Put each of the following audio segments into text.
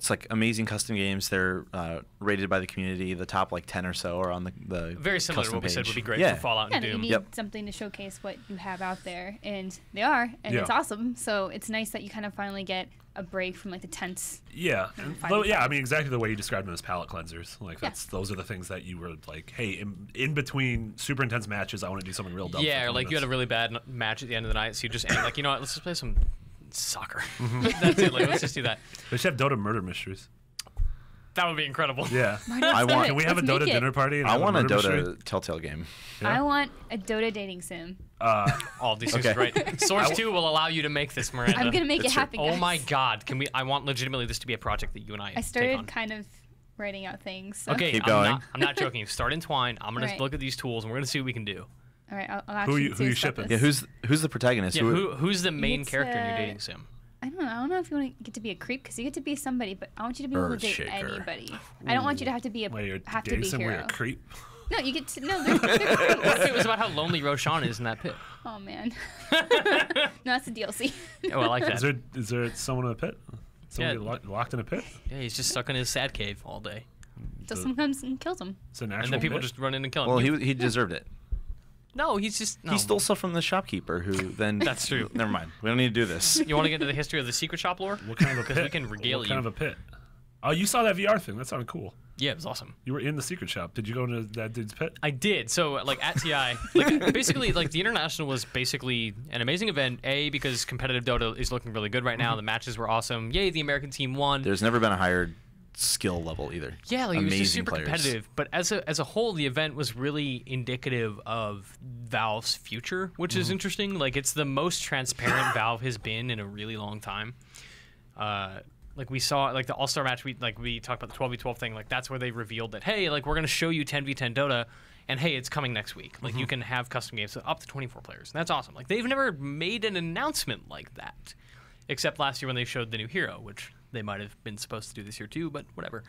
It's like amazing custom games. They're rated by the community. The top like 10 or so are on the very similar to custom what we said page. would be great Yeah. for Fallout and Yeah, Doom. you need something to showcase what you have out there, and they are, and it's awesome. So it's nice that you kind of finally get a break from like the tense. Yeah, I mean exactly the way you described them as palate cleansers. Like those are the things that you were like, hey, in between super intense matches, I want to do something real dumb. Yeah, or like you had a really bad match at the end of the night, so you just end like, you know what, let's just play some soccer. That's it. Like, let's just do that. They should have Dota murder mysteries. That would be incredible. Yeah. Can we have a Dota dinner party? I want a Dota Telltale game. Yeah. I want a Dota dating sim. All these things are great. Source 2 will allow you to make this, Miranda. I'm gonna make it happen, guys. Oh my God! Can we? I want legitimately this to be a project that you and I. I started kind of writing out things. So. Okay, keep going. I'm not joking. You start Entwine. I'm gonna look at these tools and we're gonna see what we can do. All right, I'll actually who you shipping? Yeah, who's the protagonist? Yeah, who's the main character in your dating sim? I don't know if you want to get to be a creep because you get to be somebody, but I want you to be able to date anybody. I don't want you to have to be a hero. A creep? No, you get to they're creeps. What if it was about how lonely Roshan is in that pit? Oh man, no, that's the DLC. Oh, I like that. Is there someone in a pit? Someone locked in a pit? Yeah, he's just stuck in his sad cave all day. So someone comes and kills him. It's an actual and then people pit? just run in and kill him. Well, he deserved it. No, he's just... No. He stole stuff from the shopkeeper who then... That's true. Never mind. We don't need to do this. You want to get into the history of the secret shop lore? What kind of a pit? Because we can regale What kind of a pit? Oh, you saw that VR thing. That sounded cool. Yeah, it was awesome. You were in the secret shop. Did you go into that dude's pit? I did. So, like, at TI, like, basically, like, the International was basically an amazing event, because competitive Dota is looking really good right now. The matches were awesome. Yay, the American team won. There's never been a higher skill level either. Yeah, like, it was just super players. competitive. But as a whole, the event was really indicative of Valve's future, which is interesting. Like, it's the most transparent Valve has been in a really long time. Like, we saw, like, the All-Star match, we talked about the 12v12 thing. Like, that's where they revealed that, hey, like, we're going to show you 10v10 Dota, and hey, it's coming next week. Like, you can have custom games up to 24 players. And that's awesome. Like, they've never made an announcement like that, except last year when they showed the new hero, which they might have been supposed to do this year too, but whatever.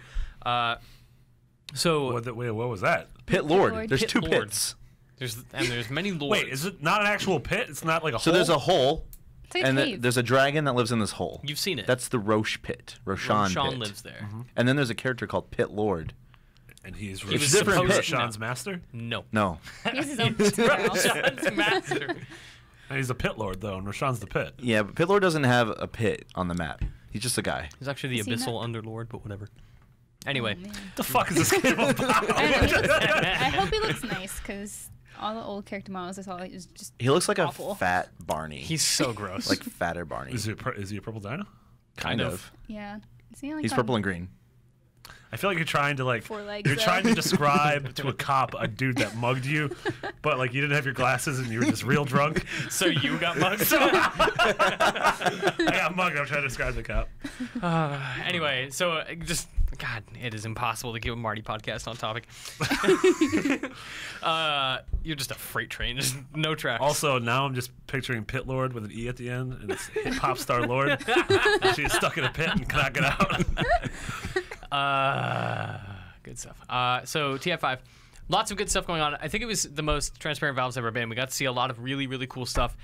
So wait, what was that? Pit Lord. There's two pits. There's many lords. Wait, is it not an actual pit? It's not like a hole? So there's a hole, It's like a and cave. there's a dragon that lives in this hole. You've seen it. That's the Roche pit. Roshan pit. lives there. And then there's a character called Pit Lord. And he's He was different pit. Roshan's master? No. No. He has his own pit somewhere else. Roshan's master. And he's a pit lord, though, and Roshan's the pit. Yeah, but Pit Lord doesn't have a pit on the map. He's just a guy. He's actually the Has he Abyssal not? Underlord, but whatever. Anyway. Oh, man. The fuck is this game about? I hope he looks nice because all the old character models I saw is just He looks like awful. a fat Barney. He's so gross. like fatter Barney. Is he a purple dino? kind of. Yeah. Is he like He's purple and green. I feel like you're trying to Four legs, you're though. trying to describe to a cop a dude that mugged you, but like you didn't have your glasses and you were just real drunk. So you got mugged? I got mugged. I'm trying to describe the cop. Anyway, so just, God, it is impossible to keep a Marty podcast on topic. You're just a freight train, just no tracks. Also, now I'm just picturing Pit Lord with an E at the end, and it's Hip Hop Star Lord. She's stuck in a pit and cannot get out. Good stuff. So TF5, lots of good stuff going on. I think it was the most transparent Valve's ever been. We got to see a lot of really, really cool stuff.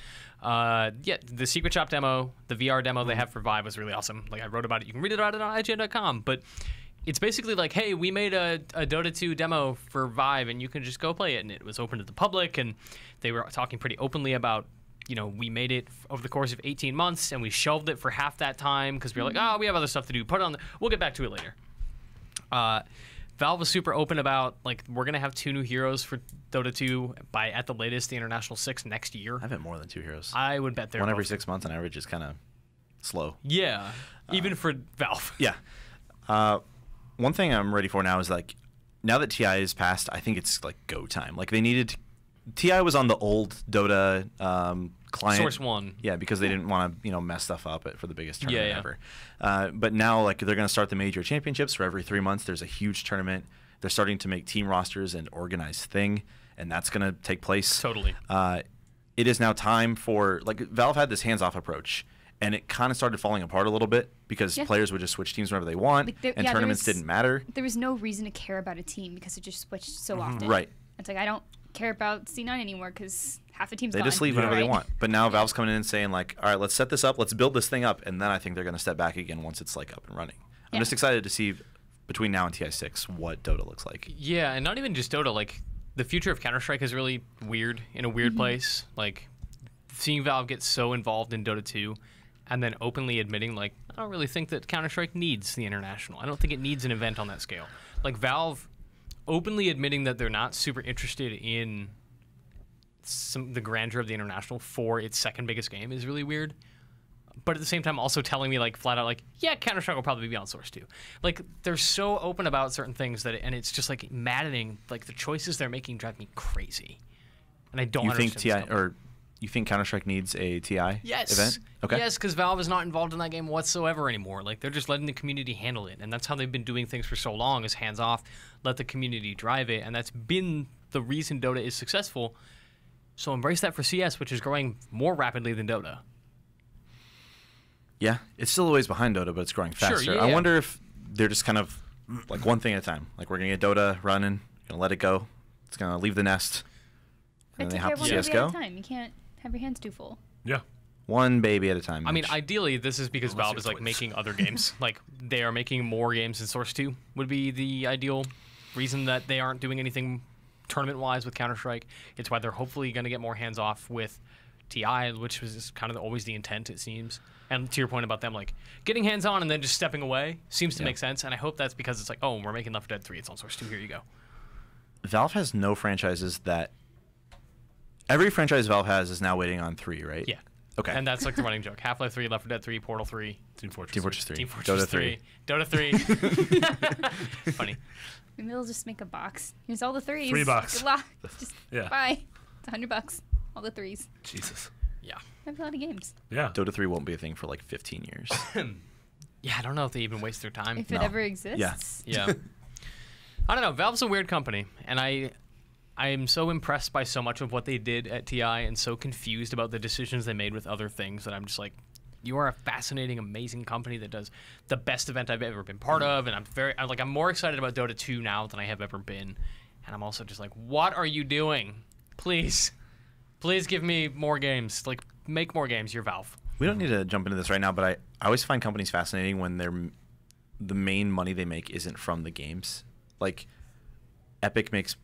Yeah, the Secret Shop demo, the VR demo they have for Vive was really awesome. Like, I wrote about it. You can read about it on IGN.com. But it's basically like, hey, we made a Dota 2 demo for Vive, and you can just go play it. And it was open to the public, and they were talking pretty openly about, you know, we made it over the course of 18 months, and we shelved it for half that time because we were like, oh, we have other stuff to do. Put it on. We'll get back to it later. Valve was super open about, like, we're going to have 2 new heroes for Dota 2 by, at the latest, the International 6 next year. I've had more than 2 heroes. I would bet they're One every 6 months on average is kind of slow. Yeah, even for Valve. Yeah. One thing I'm ready for now is, like, now that TI is passed, I think it's, like, go time. Like, they needed to... TI was on the old Dota client. Source 1. Yeah, because they didn't want to, you know, mess stuff up for the biggest tournament Yeah. ever. But now, like, they're going to start the major championships for every 3 months. There's a huge tournament. They're starting to make team rosters an organized thing, and that's going to take place. Totally. It is now time for, like, Valve had this hands-off approach, and it kind of started falling apart a little bit because players would just switch teams whenever they want, Like, and tournaments didn't matter. There was no reason to care about a team because it just switched so often. Right. It's like, I don't care about C9 anymore because half the team's They gone. just leave whenever they Right. want. But now Valve's coming in and saying, like, all right, let's set this up, let's build this thing up, and then I think they're going to step back again once it's, like, up and running. I'm just excited to see between now and TI6 what Dota looks like. Yeah, and not even just Dota. Like, the future of Counter-Strike is really weird, in a weird place. Like, seeing Valve get so involved in Dota 2 and then openly admitting, like, I don't really think that Counter-Strike needs the International. I don't think it needs an event on that scale. Like, Valve openly admitting that they're not super interested in the grandeur of the International for its second biggest game is really weird. But at the same time, also telling me, like, flat out, like, yeah, Counter-Strike will probably be on Source 2. Like, they're so open about certain things and it's just, like, maddening. Like, the choices they're making drive me crazy. And I don't understand. You think Counter-Strike needs a TI Yes. event? Okay. Yes, because Valve is not involved in that game whatsoever anymore. Like, they're just letting the community handle it. And that's how they've been doing things for so long, is hands off, let the community drive it. And that's been the reason Dota is successful. So embrace that for CS, which is growing more rapidly than Dota. Yeah, it's still a ways behind Dota, but it's growing faster. Sure, yeah. I wonder if they're just kind of like one thing at a time. Like, we're going to get Dota running, going to let it go. It's going to leave the nest. And then they hop to one baby at a CSGO. time. You can't have your hands too full. Yeah. One baby at a time. I mean, Mitch. ideally, this is because Unless Valve you're is, like, twins. making other games. Like, they are making more games than Source 2 would be the ideal reason that they aren't doing anything tournament-wise with Counter-Strike. It's why they're hopefully going to get more hands-off with TI, which was kind of always the intent, it seems. And to your point about them, like, getting hands-on and then just stepping away seems to make sense. And I hope that's because it's like, oh, we're making Left 4 Dead 3. It's on Source 2. Here you go. Valve has no franchises that... Every franchise Valve has is now waiting on 3, right? Yeah. Okay. And that's, like, the running joke. Half-Life 3, Left 4 Dead 3, Portal 3, Team Fortress. Team Fortress 3. Team Fortress Dota 3. Dota 3. Funny. Maybe they'll just make a box. Here's all the threes. 3 bucks. Good luck. Just Yeah. buy. It's $100. All the threes. Jesus. Yeah. That's a lot of games. Yeah. Dota 3 won't be a thing for like 15 years. Yeah, I don't know if they even waste their time. If it No. ever exists. Yeah. I don't know. Valve's a weird company, and I am so impressed by so much of what they did at TI and so confused about the decisions they made with other things that I'm just like, you are a fascinating, amazing company that does the best event I've ever been part of, and I'm more excited about Dota 2 now than I have ever been. And I'm also just like, what are you doing? Please give me more games. Like, make more games. You're Valve. We don't need to jump into this right now, but I always find companies fascinating when the main money they make isn't from the games. Like, Epic makes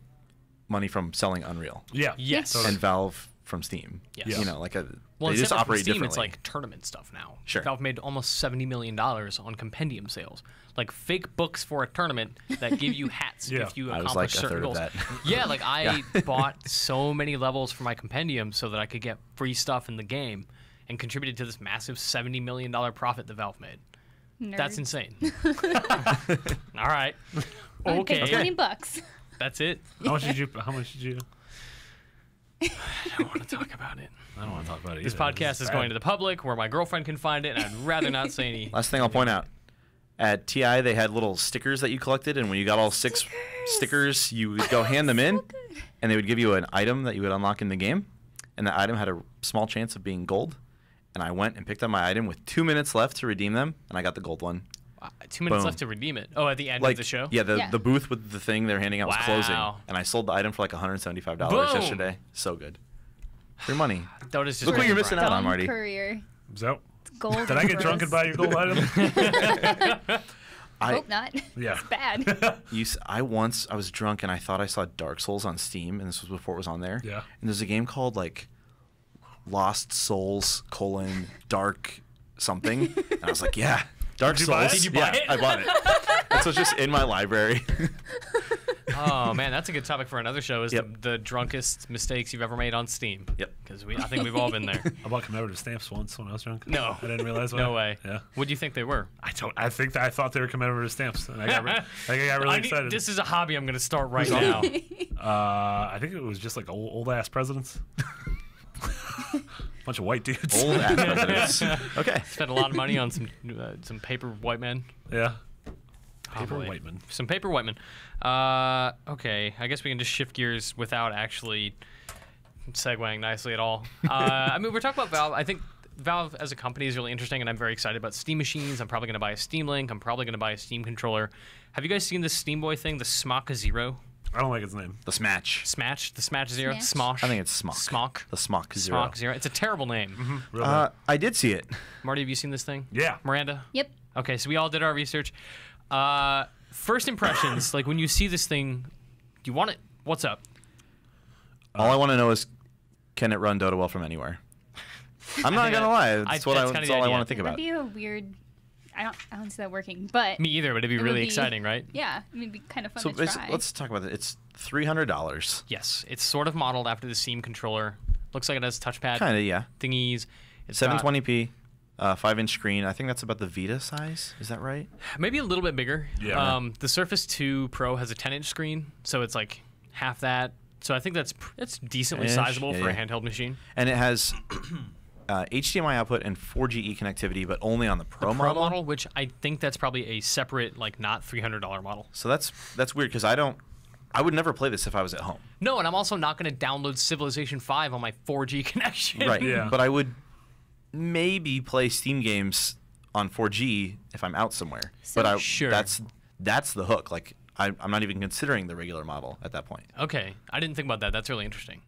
money from selling Unreal. Yeah. Yes. Totally. And Valve from Steam. Yes. You know, like Well, they instead just of operate Steam, differently. it's like tournament stuff now. Sure. Valve made almost $70 million on compendium sales, like fake books for a tournament that give you hats Yeah. if you I was accomplish like a certain third of goals. that. Yeah, like I bought so many levels for my compendium so that I could get free stuff in the game, and contributed to this massive $70 million profit that Valve made. That's Nerds. insane. All right. I paid Okay. $20. That's it. How much did you? I don't want to talk about it. I don't want to talk about it. This either. podcast is bad. going to the public where my girlfriend can find it, and I'd rather not say any. Last thing I'll point out. At TI, they had little stickers that you collected, and when you got all 6 stickers, you would go hand them in, and they would give you an item that you would unlock in the game, and that item had a small chance of being gold. And I went and picked up my item with 2 minutes left to redeem them, and I got the gold one. 2 minutes Boom. left to redeem it. Oh, at the end Like of the show? Yeah, Yeah. the booth with the thing they're handing out was closing, Wow. and I sold the item for like $175 Boom. yesterday. So good. Free money. Dota's just Look what you're really missing bright. out on, Dumb Marty. career. So, Gold. did I get drunk and buy your gold item? Hope not. Yeah. It's bad. I was drunk and I thought I saw Dark Souls on Steam, and this was before it was on there. Yeah. And there's a game called like Lost Souls : Dark something, and I was like, yeah, Dark Did you Souls. buy it? Did you buy yeah, it? I bought it. This was just in my library. Oh man, that's a good topic for another show. Is Yep. the drunkest mistakes you've ever made on Steam? Yep. Because I think we've all been there. I bought commemorative stamps once when I was drunk. No. I didn't realize why. No way. Yeah. What do you think they were? I thought they were commemorative stamps, and I got really excited. This is a hobby I'm going to start right now. I think it was just like old ass presidents. Bunch of white dudes. Old ass presidents. Okay. Spent a lot of money on some paper white men. Yeah. Paper Probably. white men. Some paper white men. Okay, I guess we can just shift gears without actually segueing nicely at all. I mean, we're talking about Valve. I think Valve as a company is really interesting, and I'm very excited about Steam machines. I'm probably going to buy a Steam Link. I'm probably going to buy a Steam controller. Have you guys seen this Steam Boy thing, the Smock Zero? I don't like his name. The Smatch. The Smash Zero? Smash? Smosh? I think it's Smock. Smock. The Smock Zero. Smock Zero. It's a terrible name. Real bad. I did see it. Marty, have you seen this thing? Yeah. Miranda? Yep. Okay, so we all did our research. First impressions, like when you see this thing, do you want it? What's up? All I want to know is, can it run Dota well from anywhere? I'm not gonna lie. That's all I want to think about. That'd be a weird. I don't see that working, but Me either, but it'd be really exciting, right? Yeah, it'd be kind of fun So to try. let's talk about it. It's $300. Yes, it's sort of modeled after the Steam controller. Looks like it has touchpad Kind of, yeah. thingies. It's got 720p, 5-inch screen. I think that's about the Vita size. Is that right? maybe a little bit bigger. Yeah. The Surface 2 Pro has a 10-inch screen, so it's like half that. So I think that's decently 10-inch? sizable for a Yeah. handheld machine. And it has HDMI output and 4G connectivity, but only on the Pro, Pro model, which I think that's probably a separate, like not $300 model. So that's weird because I would never play this if I was at home. No, and I'm also not going to download Civilization 5 on my 4G connection. Right. Yeah. But I would maybe play Steam games on 4G if I'm out somewhere. So- But Sure. that's the hook. Like I'm not even considering the regular model at that point. Okay, I didn't think about that. That's really interesting.